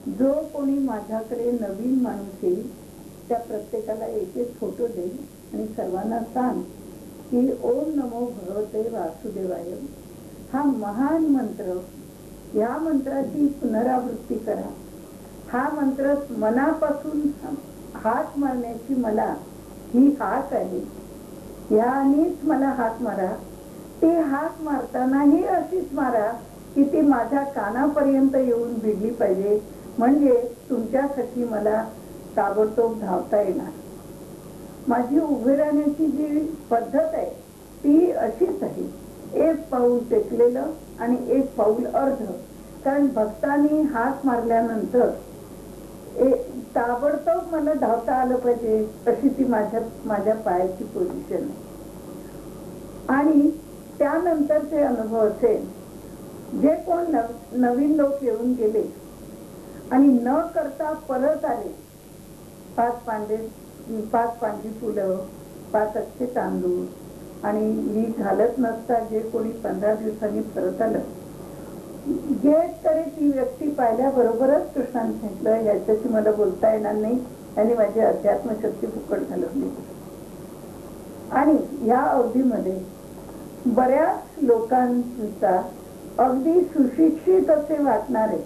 जो कोणी माझ्याकडे नवीन माणूस येईल त्या प्रत्येकाला एक एक फोटो दे आणि सर्वांना सांग की ओम नमो भगवते वासुदेवाय हा महान मंत्र, या मंत्राची पुनरावृत्ती करा. हा मंत्र मनापासून हात मारण्याची मला ही हाक आहे. यानेच मला हात मारा. ती हाक मारतानाही अशीच मारा की ती माझ्या कानापर्यंत येऊन भिडली पाहिजे, म्हणजे तुमच्यासाठी मला ताबडतोब धावता येणार. माझी उभे राहण्याची जी पद्धत आहे ती अशीच आहे, एक पाऊल टेकलेलं आणि एक पाऊल अर्ध. कारण भक्तांनी हात मारल्यानंतर ताबडतोब मला धावता आलं पाहिजे अशी ती माझ्या पायाची पोझिशन आहे. आणि त्यानंतरचे अनुभव असेल, जे कोण नवीन लोक येऊन गेले आणि न करता परत आले, 5 पांढरी फुलं, 5 अख्खे तांदूळ आणि ही घालत नसता जे कोणी 15 दिवसांनी परत आलं, जे तरी ती व्यक्ती पाहिल्याबरोबरच कृष्णाने सांगितलं ह्याच्याशी मला बोलता येणार नाही, आणि माझी अध्यात्मशक्ती फुकट घालवली. आणि या अवधीमध्ये बऱ्याच लोकांचा अगदी सुशिक्षित असे वाटणारे,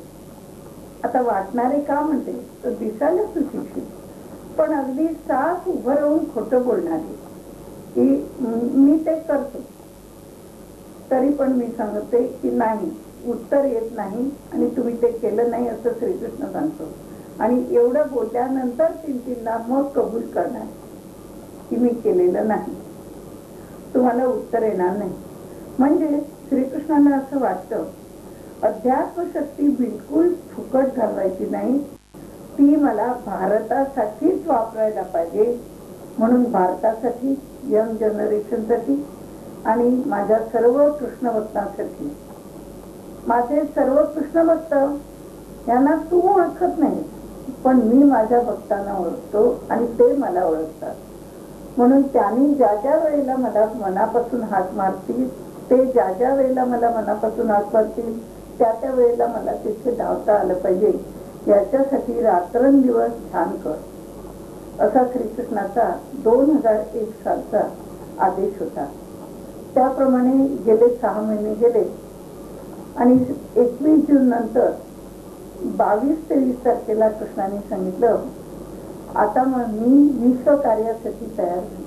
आता वाटणारे का म्हणते तर दिसायला सुशिक्षित, पण अगदी साफ उभं राहून खोटं बोलणारे की मी ते करतो, तरी पण मी सांगते की नाही, उत्तर येत नाही आणि तुम्ही ते केलं नाही असं श्रीकृष्ण सांगतो. आणि एवढं बोलल्यानंतर 3-3दा मग कबूल करणार की मी केलेलं नाही, तुम्हाला उत्तर येणार नाही. म्हणजे श्रीकृष्णांना असं वाटतं अध्यात्मशक्ती बिलकुल फुकट घालवायची नाही, ती मला भारतासाठीच वापरायला पाहिजे. म्हणून भारतासाठी, यंग जनरेशनसाठी आणि माझ्या सर्व कृष्ण भक्तांसाठी, माझे सर्व कृष्ण भक्त यांना तू ओळखत नाही, पण मी माझ्या भक्तांना ओळखतो आणि ते मला ओळखतात. म्हणून त्यांनी ज्या ज्या वेळेला मला मनापासून हात मारतील, ते ज्या ज्या वेळेला मला मनापासून हात मारतील त्या त्या वेळेला मला तिथे धावता आलं पाहिजे, याच्यासाठी रात्रंदिवस ध्यान कर, असा श्रीकृष्णाचा 2001 सालचा आदेश होता. त्याप्रमाणे गेले 6 महिने गेले आणि 21 जून नंतर 22 ते 20 तारखेला कृष्णाने सांगितलं आता मग मी विश्व कार्यासाठी तयार झाले.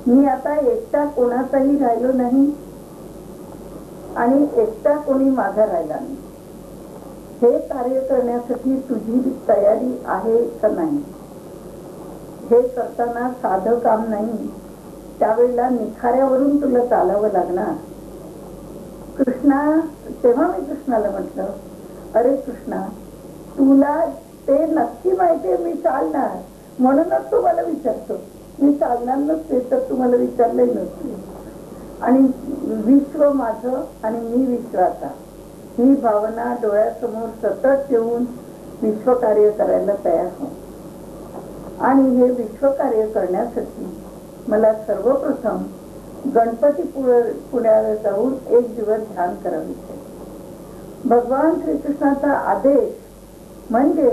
मी आता एकटा कोणाचाही राहिलो नाही आणि एकटा कोणी माझा राहिला नाही. हे कार्य करण्यासाठी तुझी तयारी आहे का नाही? हे करताना साधं काम नाही, त्यावेळेला निखाऱ्यावरून तुला चालावं लागणार. कृष्णा, तेव्हा मी कृष्णाला म्हटलं अरे कृष्णा, तुला ते नक्की माहितीये मी चालणार, म्हणूनच तू मला विचारतो. मी चालणार नसते तर तुम्हाला विचारलंही नसते. आणि विश्व माझं आणि मी विश्वाचा, ही भावना डोळ्यासमोर सतत ठेवून विश्वकार्य करायला तयार हो. आणि हे विश्वकार्य करण्यासाठी मला सर्वप्रथम गणपती पुण्याला जाऊन 1 दिवस ध्यान करावे. भगवान श्रीकृष्णाचा आदेश म्हणजे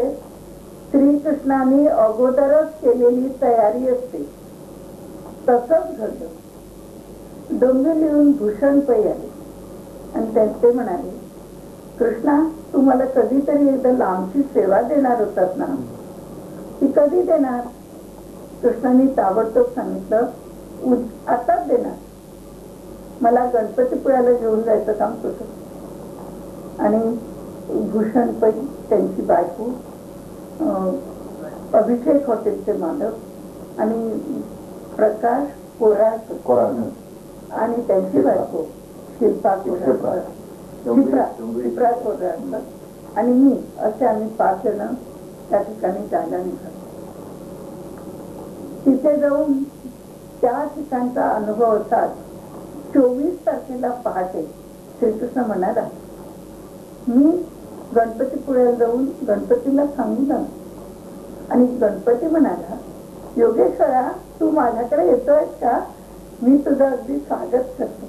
श्रीकृष्णाने अगोदरच केलेली तयारी असते. तसंच घडलं. डोंबिवलीहून भूषण पै आले आणि ते म्हणाले कृष्णा, तू मला कधीतरी एकदा लांबची सेवा देणार होतात ना, ती कधी देणार? कृष्णाने ताबडतोब सांगितलं आताच देणार. मला गणपतीपुळ्याला घेऊन जायचं काम करतो. आणि भूषण पै, त्यांची बायको, अभिषेक हॉटेलचे मालक आणि प्रकाश कोराळकर आणि त्यांची बायको शिल्पा कोराळकर आणि मी, असे आम्ही 5 जण त्या ठिकाणी जायला निघालो. तिथे जाऊन त्या ठिकाणचा अनुभव असा, 24 तारखेला पहाटे श्रीकृष्ण म्हणाला मी गणपतीपुळ्याला जाऊन गणपतीला सांगून ना. आणि गणपती म्हणाला योगेश्वरा, तू माझ्याकडे येतोयस का? मी तुझं अगदी स्वागत करतो.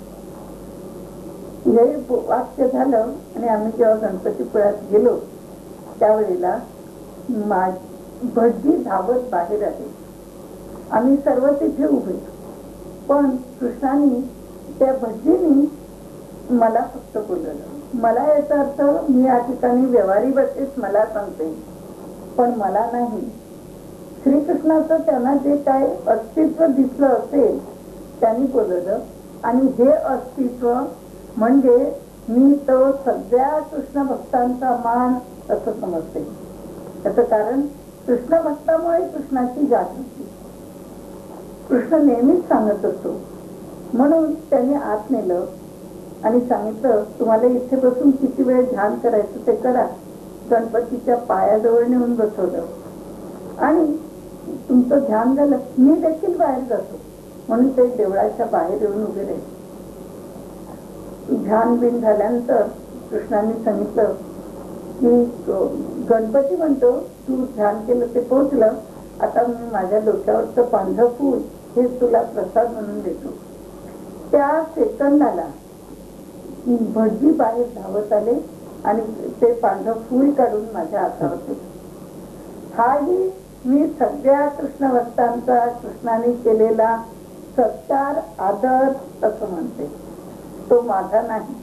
हे वाक्य झालं आणि आम्ही जेव्हा गणपतीपुळ्यात गेलो त्यावेळेला भटजी धावत बाहेर आले. आम्ही सर्व तिथे उभे, पण कृष्णाने त्या भटजींनी मला फक्त बोलवलं. मला याचा अर्थ मी या ठिकाणी व्यवहारी बसेस मला सांगते, पण मला नाही. श्रीकृष्णाचं त्यांना जे काय अस्तित्व दिसलं असेल त्यांनी बोलवलं. आणि हे अस्तित्व म्हणजे मी तो सगळ्या कृष्ण भक्तांचा मान असं समजते. त्याचं कारण कृष्ण भक्तामुळे कृष्णाची जागृती. कृष्ण नेहमीच सांगत असतो. म्हणून त्यांनी आत नेलं आणि सांगितलं, तुम्हाला इथे बसून किती वेळ ध्यान करायचं ते करा. गणपतीच्या पायाजवळ नेऊन बसवलं आणि तुमचं ध्यान झालं, मी देखील बाहेर जातो. म्हणून ते देवळाच्या बाहेर येऊन उभे राहिले. ध्यान बिन झाल्यानंतर कृष्णाने सांगितलं की गणपती म्हणतो तू ध्यान केलं ते पोचलं, आता मी माझ्या डोक्यावरचं पांढरं फूल हे तुला प्रसाद म्हणून देतो. त्या सेकंदाला भटजी बाहेर धावत आले आणि ते पांढरं फूल काढून माझ्या हातावर दिलं. हाही मी सगळ्या कृष्ण भक्तांचा कृष्णाने केलेला सत्कार आदर असं म्हणते, तो माझा नाही.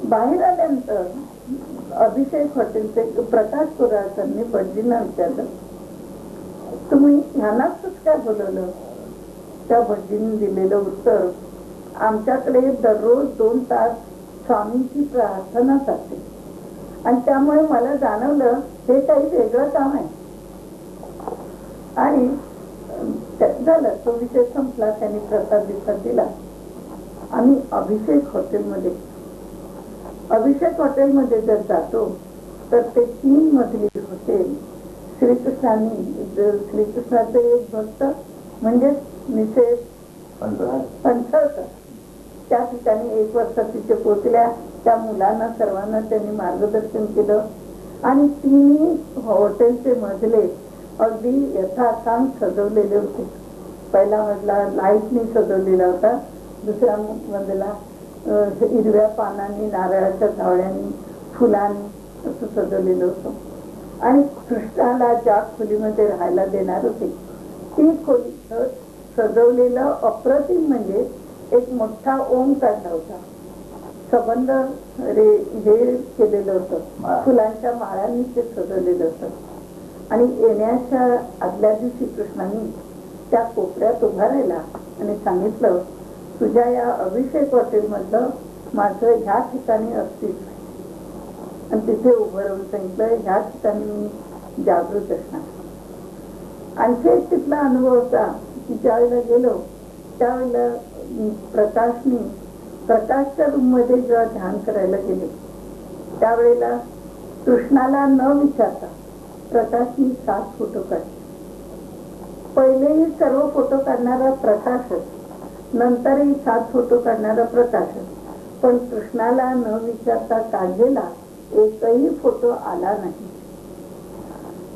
बाहेर आल्यानंतर अभिषेक हॉटेलचे प्रकाश पुराळकरांनी भटजींना विचारलं, तुम्ही ह्यांनाच काय बोलवलं? त्या भटजींनी दिलेलं उत्तर, आमच्याकडे दररोज 2 तास स्वामींची प्रार्थना चालते आणि त्यामुळे मला जाणवलं हे काही वेगळं काम आहे. आणि झालं, तो विषय संपला. त्यांनी प्रसाद दिवसात दिला. आम्ही अभिषेक हॉटेलमध्ये जर जातो तर ते 3 मजली हॉटेल श्रीकृष्णाचे एक भक्त म्हणजे मिसेस पंचळकर त्या ठिकाणी 1 वर्ष तिथे पोचल्या. त्या मुलांना सर्वांना त्यांनी मार्गदर्शन केलं आणि 3 हॉटेलचे मजले अगदी यथासांग सजवलेले होते. पहिला मजला लाईटनी सजवलेला होता, दुसरा मजला हिरव्या पानांनी, नारळाच्या झावळ्यांनी, फुलांनी असं सजवलेलं होतं. आणि कृष्णाला ज्या खोलीमध्ये राहायला देणार होते ती खोली सजवलेलं अप्रतिम म्हणजे एक मोठा ओम काढला होता. संबंध हे केलेलं होतं, फुलांच्या माळांनी ते सजवलेलं होतं. आणि येण्याच्या आदल्या दिवशी कृष्णाने त्या कोपऱ्यात उभा राहिला आणि सांगितलं, तुझ्या या अभिषेक हॉटेल मधलं माझं ह्या ठिकाणी अस्तित्व आहे. आणि तिथे उभं राहून सांगितलं, ह्या ठिकाणी मी जागृत असणार. आणखी एक तिथला अनुभव होता की ज्यावेळेला गेलो त्यावेळेला प्रकाशच्या रूम मध्ये जेव्हा ध्यान करायला गेले त्यावेळेला कृष्णाला न विचारता प्रकाशनी 7 फोटो काढले. पहिलेही सर्व फोटो काढणारा प्रकाशच, नंतरही 7 फोटो काढणारा प्रकाशच, पण कृष्णाला न विचारता काढलेला एकही फोटो आला नाही.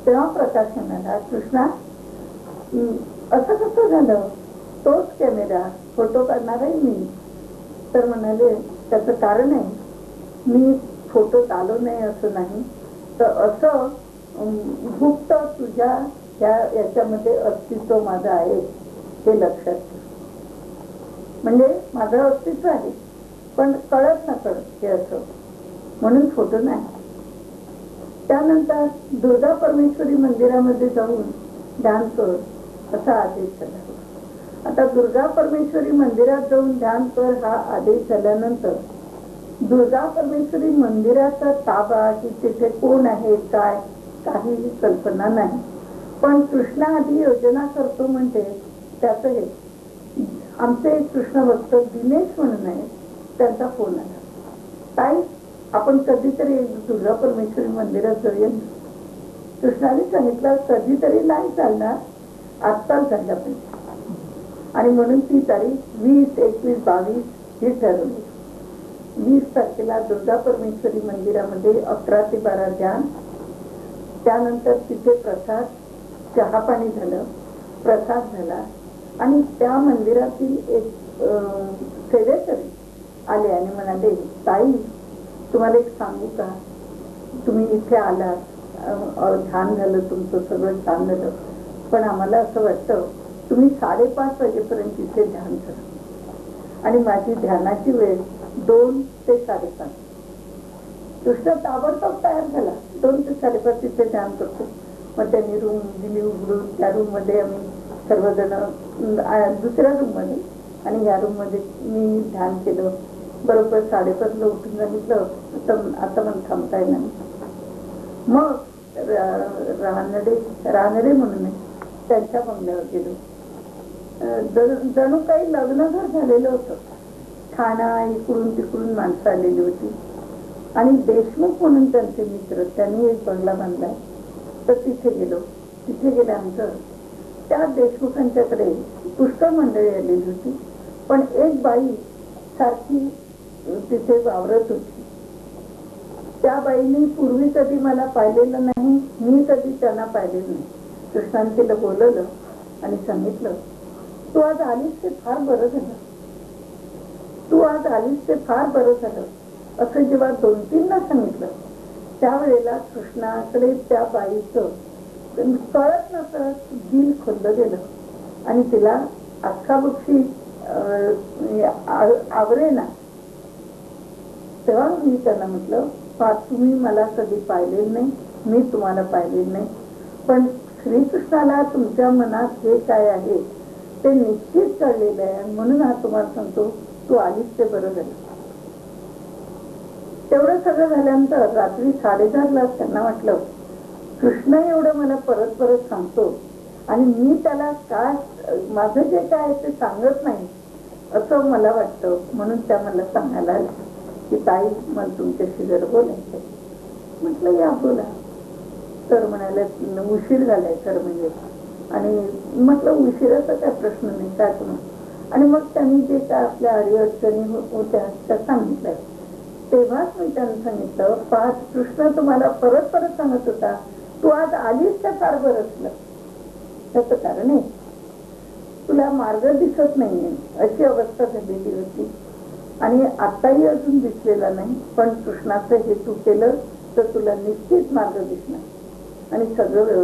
तेव्हा प्रकाश म्हणाला, कृष्णा असं कसं झालं? तोच कॅमेरा, फोटो काढणाराही मी. तर म्हणाले, त्याचं कारण आहे, मी फोटोत आलो नाही असं नाही, तर असं गुप्त तुझ्या याच्यामध्ये अस्तित्व माझं आहे हे लक्षात ठेव. म्हणजे माझं अस्तित्व आहे पण कळत ना कळत हे असं, म्हणून फोटो नाही. त्यानंतर दुर्गा परमेश्वरी मंदिरामध्ये जाऊन ध्यान कर असा आदेश झाला. आता दुर्गा परमेश्वरी मंदिरात जाऊन ध्यान कर हा आदेश झाल्यानंतर दुर्गा परमेश्वरी मंदिराचा ताबा की तिथे कोण आहे काय काही कल्पना नाही. पण कृष्णा आधी योजना करतो म्हणजे त्याचं हे आमचे कृष्ण भक्त दिनेश म्हणून आहे, त्यांचा फोन आला, ताई आपण कधीतरी दुर्गा परमेश्वरी मंदिरात जाऊया. कृष्णाने सांगितलं कधीतरी नाही चालणार, आत्ताच झालं पाहिजे. आणि म्हणून ती तारीख 20, 21, 22 ही ठरवली. 20 तारखेला दुर्गा परमेश्वरी मंदिरामध्ये 11 ते 12 ध्यान, त्यानंतर तिथे प्रसाद, चहा पाणी झालं, प्रसाद झाला. आणि त्या मंदिरातील एक सेवेकरी आले आणि म्हणाले, ताई तुम्हाला एक सांगू का, तुम्ही इथे आलात, छान झालं, तुमचं सगळं छान झालं, पण आम्हाला असं वाटतं तुम्ही 5:30 वाजेपर्यंत इथे ध्यान करा. आणि माझी ध्यानाची वेळ 2 ते 5:30. कृष्ण ताबडतोब तयार झाला. 2 ते 5:30 तिथे ध्यान करतो. मग त्यांनी रूम दिली उघडून. त्या रूम मध्ये आम्ही सर्वजण, दुसऱ्या रूम मध्ये, आणि या रूम मध्ये मी ध्यान केलं. बरोबर 5:30 उठून सांगितलं, आता मला थांबता येणार. मग रानडे म्हणून त्यांच्या बंगल्यावर गेलो. जणू काही लग्नघर झालेलं होतं. ठाणा इकडून तिकडून माणसं आलेली होती. आणि देशमुख म्हणून त्यांचे मित्र, त्यांनी एक बंगला बांधलाय. तर तिथे गेलो. तिथे गेल्यानंतर त्या देशमुखांच्याकडे पुष्कळ मंडळी आलेली होती, पण एक बाई सारखी तिथे वावरत होती. त्या बाईने पूर्वी कधी मला पाहिलेलं नाही, मी कधी त्यांना पाहिलेलं नाही. कृष्णाने तिला बोलवलं आणि सांगितलं, तू आज आलीस ते फार बरं झालं, तू आज आलीस ते फार बरं झालं. असं जेव्हा 2-3दा सांगितलं, त्यावेळेला कृष्णाकडे त्या बाईचं कळत नकळत दिल खोललं गेलं आणि तिला अख्खा बक्षी आवरेना. तेव्हा मी त्यांना म्हटलं, तुम्ही मला कधी पाहिलेलं नाही, मी तुम्हाला पाहिलेलं नाही, पण श्रीकृष्णाला तुमच्या मनात हे काय आहे ते निश्चित कळलेलं आहे, म्हणून हा तुम्हाला सांगतो, तू आलीस ते बरं झालं. तेवढं सगळं झाल्यानंतर रात्री 10:30ला त्यांना वाटलं, कृष्ण एवढं मला परत परत सांगतो आणि मी त्याला काय, माझं जे काय ते सांगत नाही असं मला वाटतं. म्हणून त्या मला सांगायला आल्या की ताई, मला तुमच्याशी जर बोलायचं. म्हटलं या बोला. तर म्हणाले, उशीर झालाय सर म्हणजे. आणि म्हटलं उशिराचा काय प्रश्न नाही, काय तुम्ही. आणि मग त्यांनी जे काय आपल्या अडीअडचणी होत्या त्या सांगितल्या. तेव्हाच मी त्यांना सांगितलं, पाच कृष्ण तुम्हाला परत परत सांगत होता, तू आज आलीस तर फार बरं असलं. त्याचं कारण आहे, तुला मार्ग दिसत नाहीये अशी अवस्था झालेली होती आणि आताही अजून दिसलेला नाही, पण कृष्णाचं हेतू केलं तर तुला निश्चित मार्ग दिसणार आणि सगळं